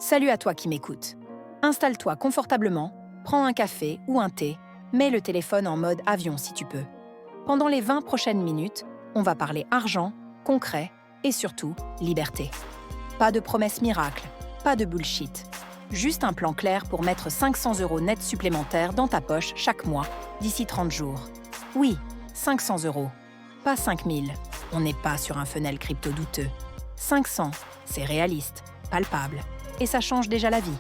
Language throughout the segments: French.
Salut à toi qui m'écoutes. Installe-toi confortablement, prends un café ou un thé, mets le téléphone en mode avion si tu peux. Pendant les 20 prochaines minutes, on va parler argent, concret et surtout liberté. Pas de promesses miracles, pas de bullshit. Juste un plan clair pour mettre 500 € net supplémentaires dans ta poche chaque mois, d'ici 30 jours. Oui, 500 €, pas 5000. On n'est pas sur un funnel crypto douteux. 500, c'est réaliste, palpable, et ça change déjà la vie.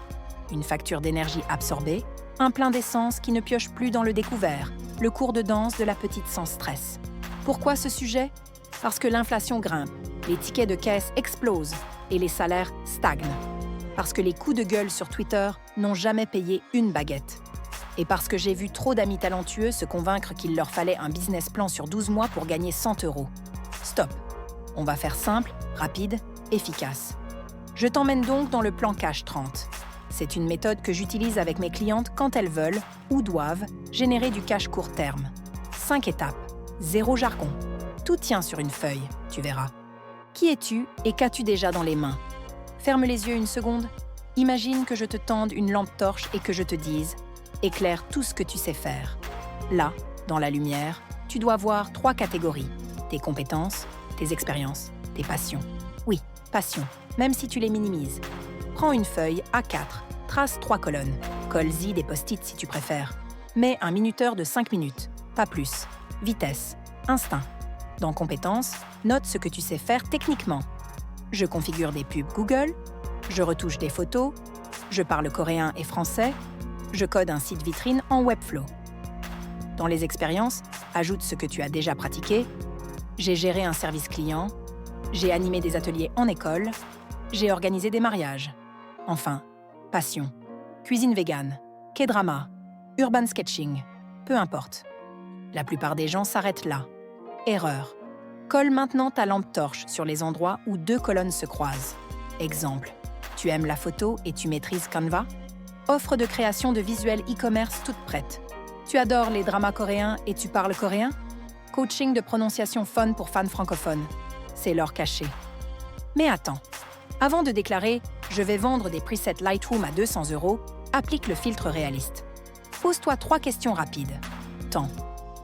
Une facture d'énergie absorbée, un plein d'essence qui ne pioche plus dans le découvert, le cours de danse de la petite sans stress. Pourquoi ce sujet ? Parce que l'inflation grimpe, les tickets de caisse explosent et les salaires stagnent. Parce que les coups de gueule sur Twitter n'ont jamais payé une baguette. Et parce que j'ai vu trop d'amis talentueux se convaincre qu'il leur fallait un business plan sur 12 mois pour gagner 100 €. Stop. On va faire simple, rapide, efficace. Je t'emmène donc dans le plan Cash 30. C'est une méthode que j'utilise avec mes clientes quand elles veulent ou doivent générer du cash court terme. 5 étapes, 0 jargon. Tout tient sur une feuille, tu verras. Qui es-tu et qu'as-tu déjà dans les mains ? Ferme les yeux une seconde. Imagine que je te tende une lampe torche et que je te dise « Éclaire tout ce que tu sais faire ». Là, dans la lumière, tu dois voir 3 catégories. Tes compétences, tes expériences, tes passions. Oui, passions, même si tu les minimises. Prends une feuille A4, trace 3 colonnes. Colle-y des post-it si tu préfères. Mets un minuteur de 5 minutes, pas plus. Vitesse, instinct. Dans compétences, note ce que tu sais faire techniquement. Je configure des pubs Google, je retouche des photos, je parle coréen et français, je code un site vitrine en Webflow. Dans les expériences, ajoute ce que tu as déjà pratiqué. J'ai géré un service client, j'ai animé des ateliers en école, j'ai organisé des mariages. Enfin, passion. Cuisine végane, K-drama, urban sketching, peu importe. La plupart des gens s'arrêtent là. Erreur. Colle maintenant ta lampe torche sur les endroits où 2 colonnes se croisent. Exemple, tu aimes la photo et tu maîtrises Canva ? Offre de création de visuels e-commerce toute prête. Tu adores les dramas coréens et tu parles coréen ? Coaching de prononciation fun pour fans francophones. C'est l'or caché. Mais attends. Avant de déclarer « Je vais vendre des presets Lightroom à 200 €, applique le filtre réaliste. Pose-toi 3 questions rapides. Temps.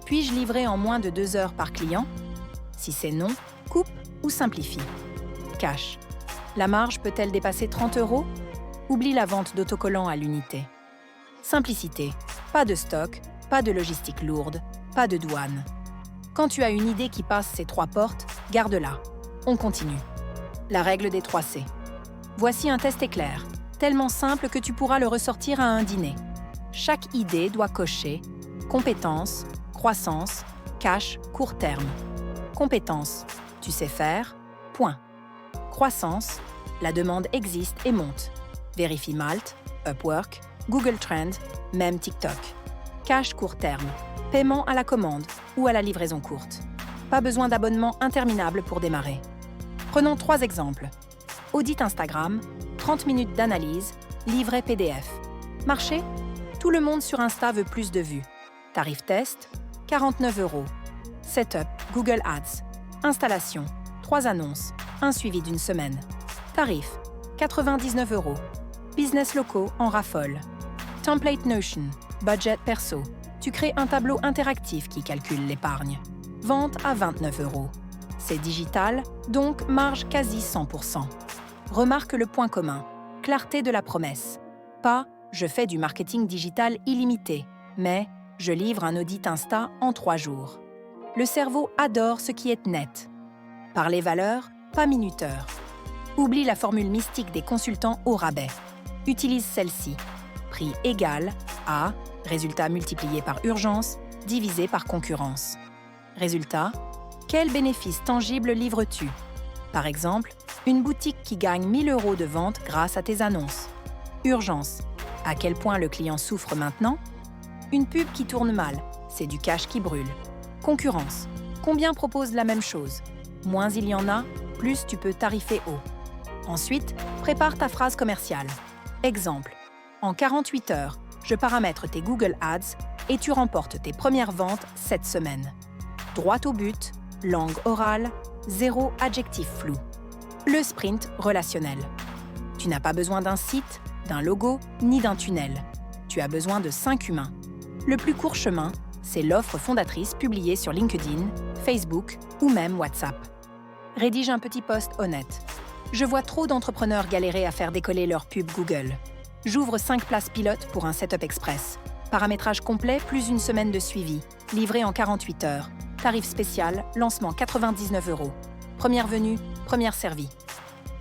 Puis-je livrer en moins de 2 heures par client ? Si c'est non, coupe ou simplifie. Cash. La marge peut-elle dépasser 30 €? Oublie la vente d'autocollants à l'unité. Simplicité. Pas de stock, pas de logistique lourde, pas de douane. Quand tu as une idée qui passe ces 3 portes, garde-la. On continue. La règle des 3 C. Voici un test éclair, tellement simple que tu pourras le ressortir à un dîner. Chaque idée doit cocher compétences, croissance, cash, court terme. Compétences, tu sais faire, point. Croissance, la demande existe et monte. Vérifie Malte, Upwork, Google Trends, même TikTok. Cash court terme, paiement à la commande ou à la livraison courte. Pas besoin d'abonnement interminable pour démarrer. Prenons 3 exemples. Audit Instagram, 30 minutes d'analyse, livret PDF. Marché ? Tout le monde sur Insta veut plus de vues. Tarif test, 49 €. Setup, Google Ads. Installation, 3 annonces, un suivi d'une semaine. Tarif, 99 €. Business locaux en raffole. Template Notion, budget perso. Tu crées un tableau interactif qui calcule l'épargne. Vente à 29 €. C'est digital, donc marge quasi 100%. Remarque le point commun, clarté de la promesse. Pas « je fais du marketing digital illimité », mais « je livre un audit Insta en 3 jours ». Le cerveau adore ce qui est net. Parler valeur, pas minuteur. Oublie la formule mystique des consultants au rabais. Utilise celle-ci. Prix égal à résultat multiplié par urgence, divisé par concurrence. Résultat, quel bénéfice tangible livres-tu ? Par exemple, une boutique qui gagne 1000 € de vente grâce à tes annonces. Urgence, à quel point le client souffre maintenant ? Une pub qui tourne mal, c'est du cash qui brûle. Concurrence, combien propose la même chose ? Moins il y en a, plus tu peux tarifer haut. Ensuite, prépare ta phrase commerciale. Exemple, en 48 heures, je paramètre tes Google Ads et tu remportes tes premières ventes cette semaine. Droit au but, langue orale, 0 adjectif flou. Le sprint relationnel. Tu Tu n'as pas besoin d'un site, d'un logo, ni d'un tunnel. Tu as besoin de 5 humains. Le plus court chemin, c'est l'offre fondatrice publiée sur LinkedIn, Facebook ou même WhatsApp. Rédige un petit post honnête. Je vois trop d'entrepreneurs galérer à faire décoller leur pub Google. J'ouvre 5 places pilotes pour un setup express. Paramétrage complet plus une semaine de suivi. Livré en 48 heures. Tarif spécial, lancement 99 €. Première venue, première servie.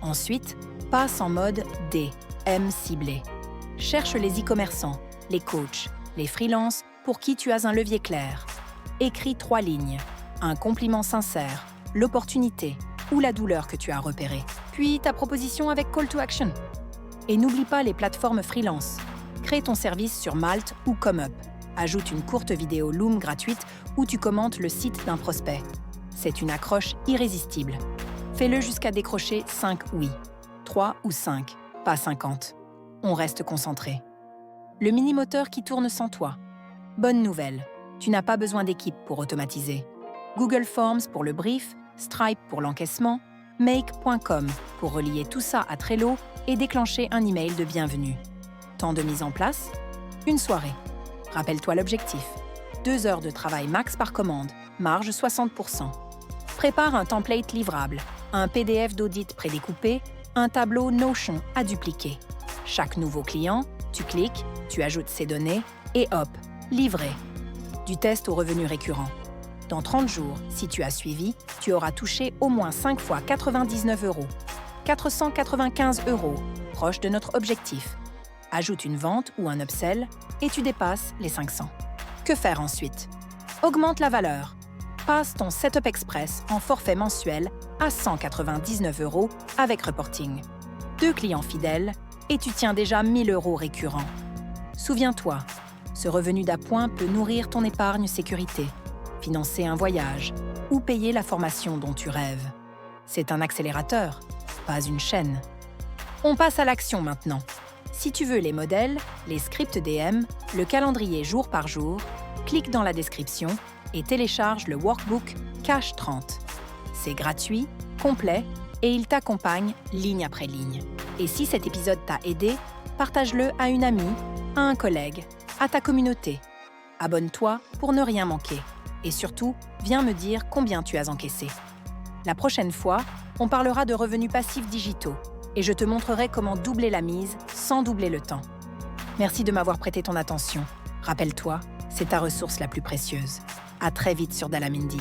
Ensuite, passe en mode D, M ciblé. Cherche les e-commerçants, les coachs, les freelances pour qui tu as un levier clair. Écris 3 lignes, un compliment sincère, l'opportunité ou la douleur que tu as repérée. Puis ta proposition avec call to action. Et n'oublie pas les plateformes freelance. Crée ton service sur Malte ou ComeUp. Ajoute une courte vidéo Loom gratuite où tu commentes le site d'un prospect. C'est une accroche irrésistible. Fais-le jusqu'à décrocher 5 oui. 3 ou 5, pas 50. On reste concentré. Le mini-moteur qui tourne sans toi. Bonne nouvelle, tu n'as pas besoin d'équipe pour automatiser. Google Forms pour le brief, Stripe pour l'encaissement, Make.com pour relier tout ça à Trello et déclencher un email de bienvenue. Temps de mise en place? Une soirée. Rappelle-toi l'objectif. 2 heures de travail max par commande, marge 60%. Prépare un template livrable, un PDF d'audit prédécoupé, un tableau Notion à dupliquer. Chaque nouveau client, tu cliques, tu ajoutes ses données et hop, livré. Du test au revenu récurrent. Dans 30 jours, si tu as suivi, tu auras touché au moins 5 fois 99 €. 495 €, proche de notre objectif. Ajoute une vente ou un upsell et tu dépasses les 500. Que faire ensuite? Augmente la valeur. Passe ton Setup Express en forfait mensuel à 199 € avec reporting. 2 clients fidèles et tu tiens déjà 1 000 € récurrents. Souviens-toi, ce revenu d'appoint peut nourrir ton épargne sécurité, financer un voyage ou payer la formation dont tu rêves. C'est un accélérateur, pas une chaîne. On passe à l'action maintenant. Si tu veux les modèles, les scripts DM, le calendrier jour par jour, clique dans la description et télécharge le workbook Cash 30. C'est gratuit, complet et il t'accompagne ligne après ligne. Et si cet épisode t'a aidé, partage-le à une amie, à un collègue, à ta communauté. Abonne-toi pour ne rien manquer. Et surtout, viens me dire combien tu as encaissé. La prochaine fois, on parlera de revenus passifs digitaux et je te montrerai comment doubler la mise sans doubler le temps. Merci de m'avoir prêté ton attention. Rappelle-toi, c'est ta ressource la plus précieuse. À très vite sur Dalamindi.